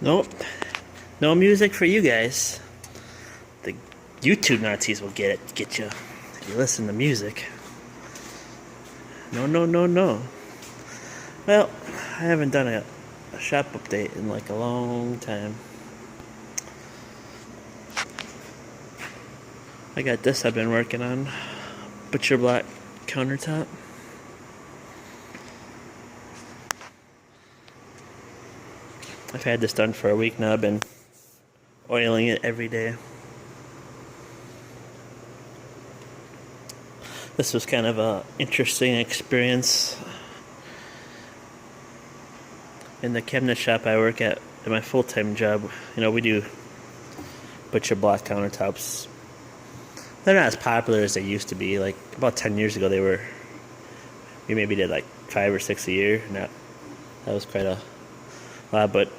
Nope. No music for you guys. The YouTube Nazis will get you if you listen to music. No, no, no, no. Well, I haven't done a shop update in like a long time. I got this I've been working on. Butcher block countertop. I've had this done for a week now. I've been oiling it every day. This was kind of a interesting experience. In the cabinet shop I work at my full-time job, we do butcher block countertops. They're not as popular as they used to be. Like about 10 years ago, we maybe did like 5 or 6 a year, and that was quite a lot. But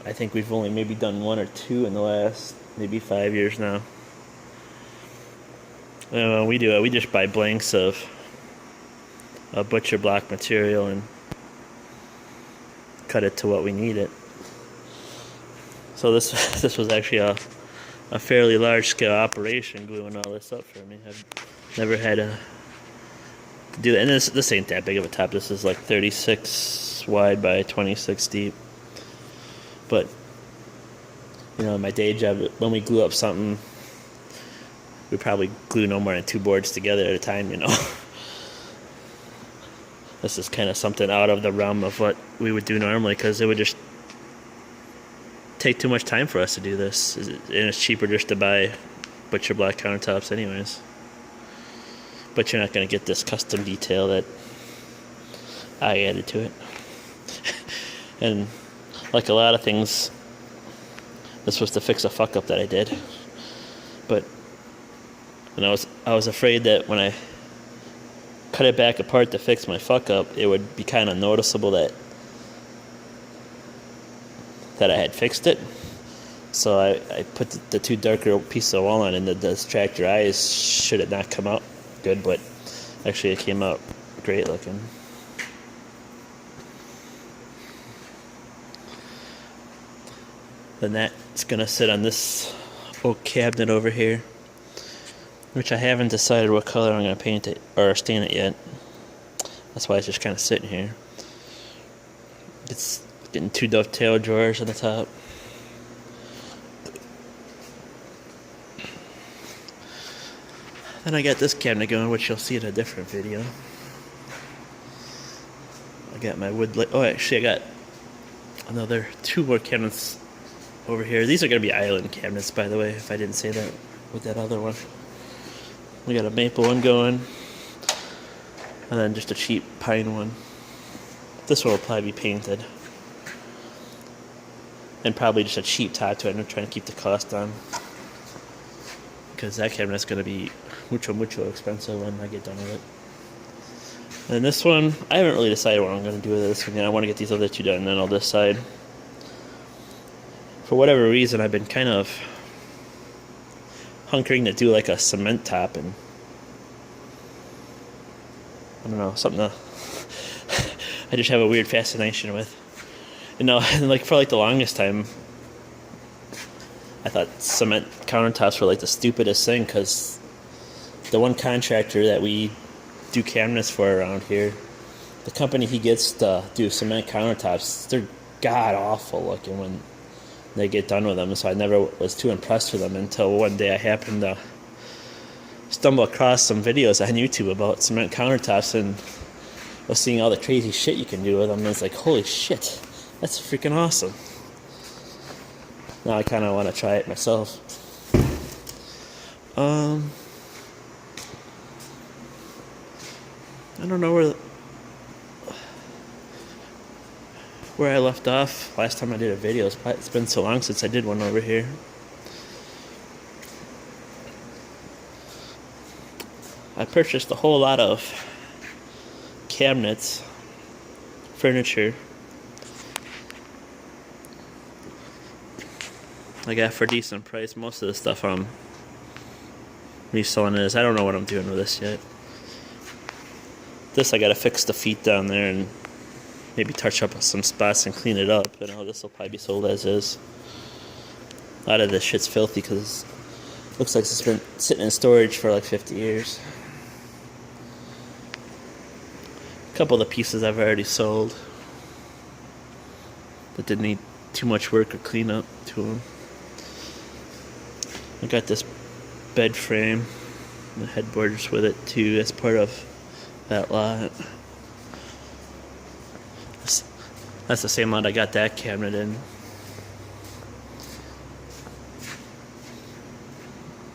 I think we've only maybe done 1 or 2 in the last maybe 5 years now. We just buy blanks of butcher block material and cut it to what we need it. So this was actually a fairly large scale operation, gluing all this up for me. I've never had to do that. And this ain't that big of a top. This is like 36 wide by 26 deep. But my day job, when we glue up something, we probably glue no more than 2 boards together at a time. This is kind of something out of the realm of what we would do normally, because it would just take too much time for us to do this, and it's cheaper just to buy butcher block countertops anyways. But you're not going to get this custom detail that I added to it. And like a lot of things, this was to fix a fuck up that I did. But I was afraid that when I cut it back apart to fix my fuck up, it would be kind of noticeable that I had fixed it. So I put the 2 darker pieces of wall on, and to distract your eyes should it not come out good, but actually it came out great looking. Then that's gonna sit on this oak cabinet over here, which I haven't decided what color I'm gonna paint it or stain it yet. That's why it's just kind of sitting here. It's getting 2 dovetail drawers on the top. Then I got this cabinet going, which you'll see in a different video. I got my wood. Actually, I got another 2 more cabinets over here. These are going to be island cabinets, by the way, if I didn't say that with that other one. We got a maple one going, and then just a cheap pine one. This one will probably be painted. And probably just a cheap top to it. I'm trying to keep the cost down, because that cabinet's going to be mucho expensive when I get done with it. And this one, I haven't really decided what I'm going to do with this one yet. I want to get these other 2 done, and then I'll decide. For whatever reason, I've been kind of hunkering to do like a cement top, and I don't know, something I just have a weird fascination with. And like for like the longest time, I thought cement countertops were like the stupidest thing, because the one contractor that we do cabinets for around here, the company he gets to do cement countertops, they're god awful looking when they get done with them. So I never was too impressed with them until one day I happened to stumble across some videos on YouTube about cement countertops, and was seeing all the crazy shit you can do with them, and it's like, holy shit, that's freaking awesome. Now I kind of want to try it myself. I don't know where I left off last time I did a video. It's been so long since I did one over here. I purchased a whole lot of cabinets, furniture. I got for a decent price. Most of the stuff I'm reselling is. I don't know what I'm doing with this yet. This I gotta fix the feet down there, and maybe touch up some spots and clean it up. You know, this will probably be sold as is. A lot of this shit's filthy because it looks like it's been sitting in storage for like 50 years. A couple of the pieces I've already sold that didn't need too much work or cleanup to them. I got this bed frame, the headboards with it too, as part of that lot. That's the same lot I got that cabinet in.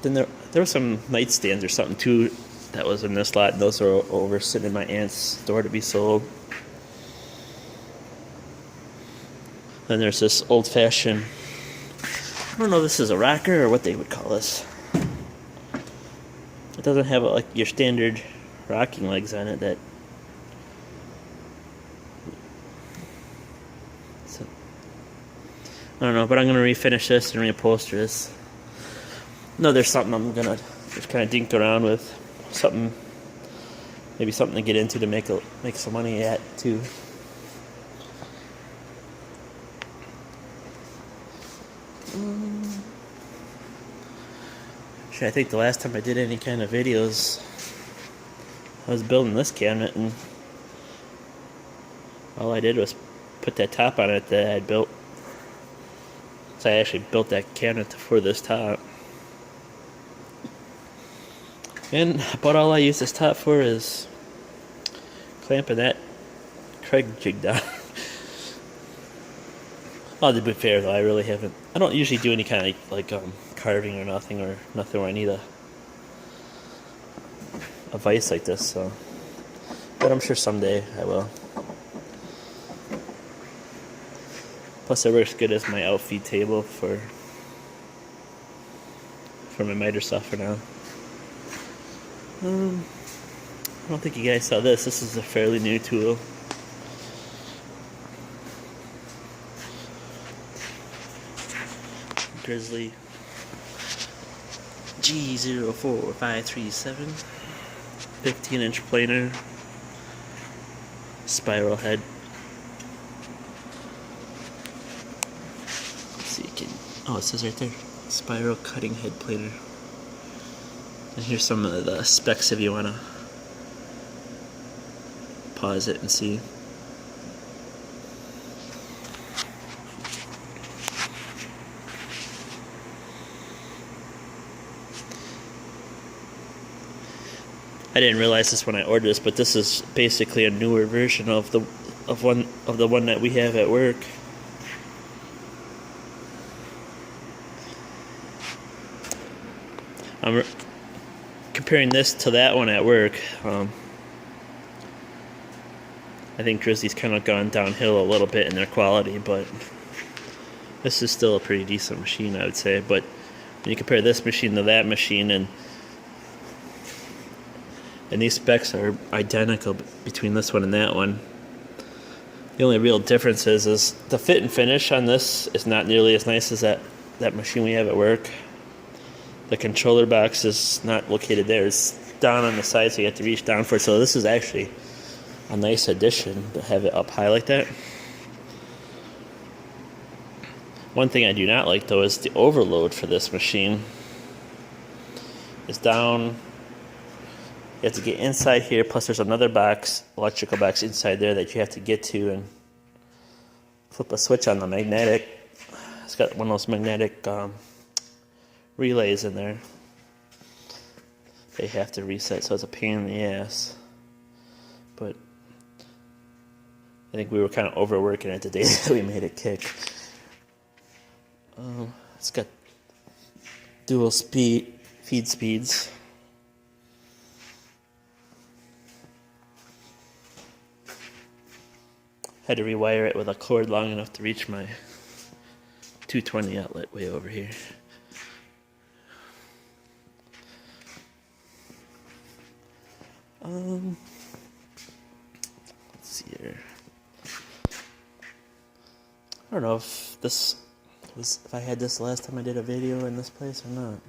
Then there were some nightstands or something too that was in this lot, and those are over sitting in my aunt's store to be sold. Then there's this old-fashioned, I don't know if this is a rocker or what they would call this. It doesn't have like your standard rocking legs on it. That so, I don't know, but I'm gonna refinish this and reupholster this. No, there's something I'm gonna just kind of dink around with, something, maybe something to get into to make some money at too. I think the last time I did any kind of videos, I was building this cabinet, and all I did was put that top on it that I had built. So I actually built that cabinet for this top. And about all I use this top for is clamping that Craig jig down. Well, to be fair though, I really haven't. I don't usually do any kind of like carving or nothing where I need a vise like this. So, but I'm sure someday I will. Plus, it works good as my outfeed table for my miter stuff for now. I don't think you guys saw this. This is a fairly new tool. Grizzly G04537 15-inch planer, spiral head. Let's see, it says right there, spiral cutting head planer. And here's some of the specs if you want to pause it and see. I didn't realize this when I ordered this, but this is basically a newer version of the one that we have at work. I'm comparing this to that one at work. I think Grizzly's kind of gone downhill a little bit in their quality, but this is still a pretty decent machine, I would say. But when you compare this machine to that machine, and these specs are identical between this one and that one. The only real difference is the fit and finish on this is not nearly as nice as that machine we have at work. The controller box is not located there. It's down on the side, so you have to reach down for it. So this is actually a nice addition to have it up high like that. One thing I do not like, though, is the overload for this machine. It's down. You have to get inside here, plus there's another box, electrical box inside there that you have to get to and flip a switch on the magnetic. It's got one of those magnetic relays in there. They have to reset, so it's a pain in the ass. But I think we were kind of overworking it the day that we made it kick. It's got dual feed speeds. Had to rewire it with a cord long enough to reach my 220 outlet way over here. Let's see here. I don't know if I had this last time I did a video in this place or not.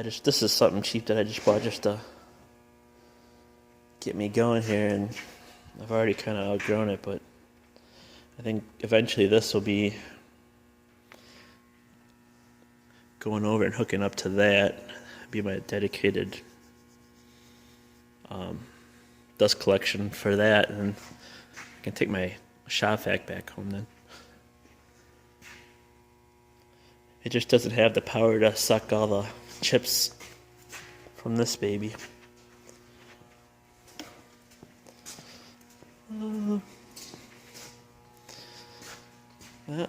This is something cheap that I just bought just to get me going here, and I've already kind of outgrown it, but I think eventually this will be going over and hooking up to that. Be my dedicated dust collection for that, and I can take my shop vac back home then. It just doesn't have the power to suck all the chips from this baby. Well,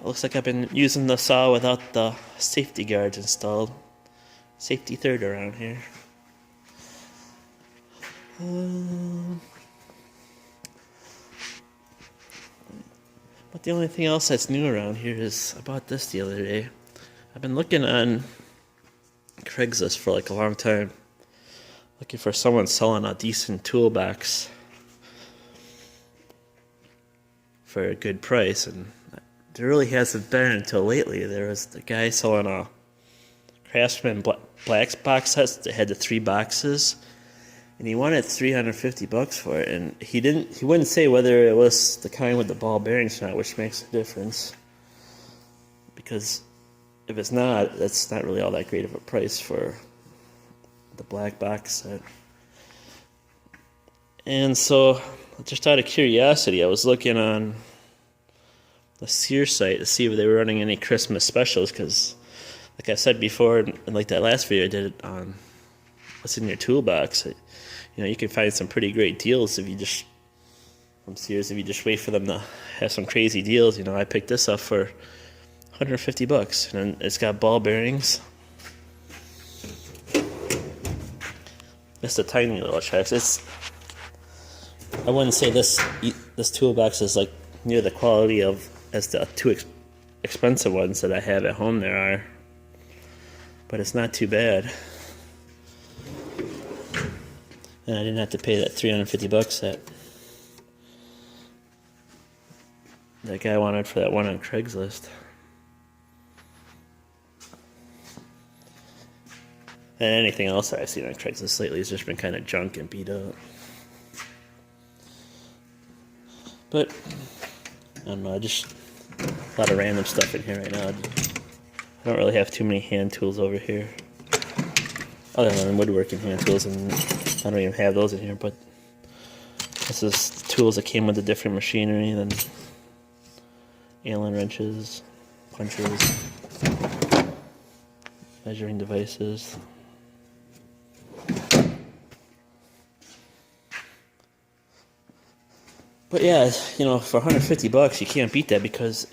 looks like I've been using the saw without the safety guards installed. Safety third around here. But the only thing else that's new around here is I bought this the other day. I've been looking on Craigslist for like a long time, looking for someone selling a decent toolbox for a good price, and there really hasn't been until lately. There was the guy selling a Craftsman black box set that had the 3 boxes, and he wanted $350 for it, and he wouldn't say whether it was the kind with the ball bearings or not, which makes a difference, because if it's not, that's not really all that great of a price for the black box set. And so, just out of curiosity, I was looking on the Sears site to see if they were running any Christmas specials, because like I said before, and like that last video I did on what's in your toolbox, you can find some pretty great deals if you just, from Sears, if you just wait for them to have some crazy deals. I picked this up for $150, and it's got ball bearings. It's a tiny little checks. I wouldn't say this toolbox is like near the quality of as the 2 expensive ones that I have at home there are, but it's not too bad. And I didn't have to pay that $350 that guy wanted for that one on Craigslist. And anything else that I've seen on Craigslist lately has just been kind of junk and beat up. But I don't know, just a lot of random stuff in here right now. I don't really have too many hand tools over here, other than woodworking hand tools, and I don't even have those in here. But this is tools that came with the different machinery, then Allen wrenches, punchers, measuring devices. But yeah, for $150, you can't beat that, because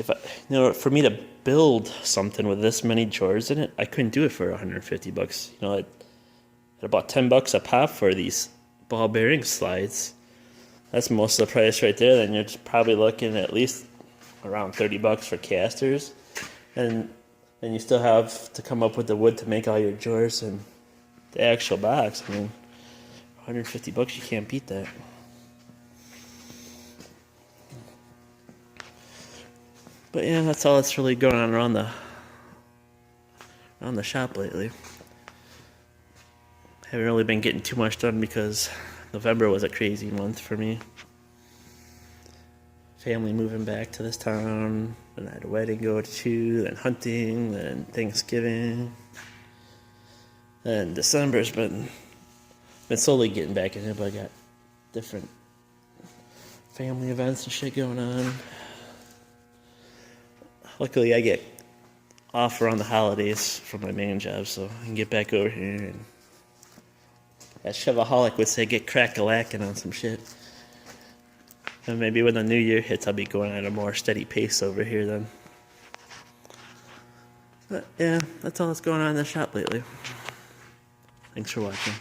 for me to build something with this many drawers in it, I couldn't do it for $150. At about $10 a pop for these ball bearing slides, that's most of the price right there. Then you're probably looking at least around $30 for casters, and then you still have to come up with the wood to make all your drawers and the actual box. I mean, $150, you can't beat that. But yeah, that's all that's really going on around the shop lately. Haven't really been getting too much done because November was a crazy month for me. Family moving back to this town, and I had a wedding to go to, then hunting, then Thanksgiving. And December's been slowly getting back in it, but I got different family events and shit going on. Luckily, I get off around the holidays from my main job, so I can get back over here and, as Chevaholic would say, get crack-a-lacking on some shit. And maybe when the new year hits, I'll be going at a more steady pace over here then. But yeah, that's all that's going on in the shop lately. Thanks for watching.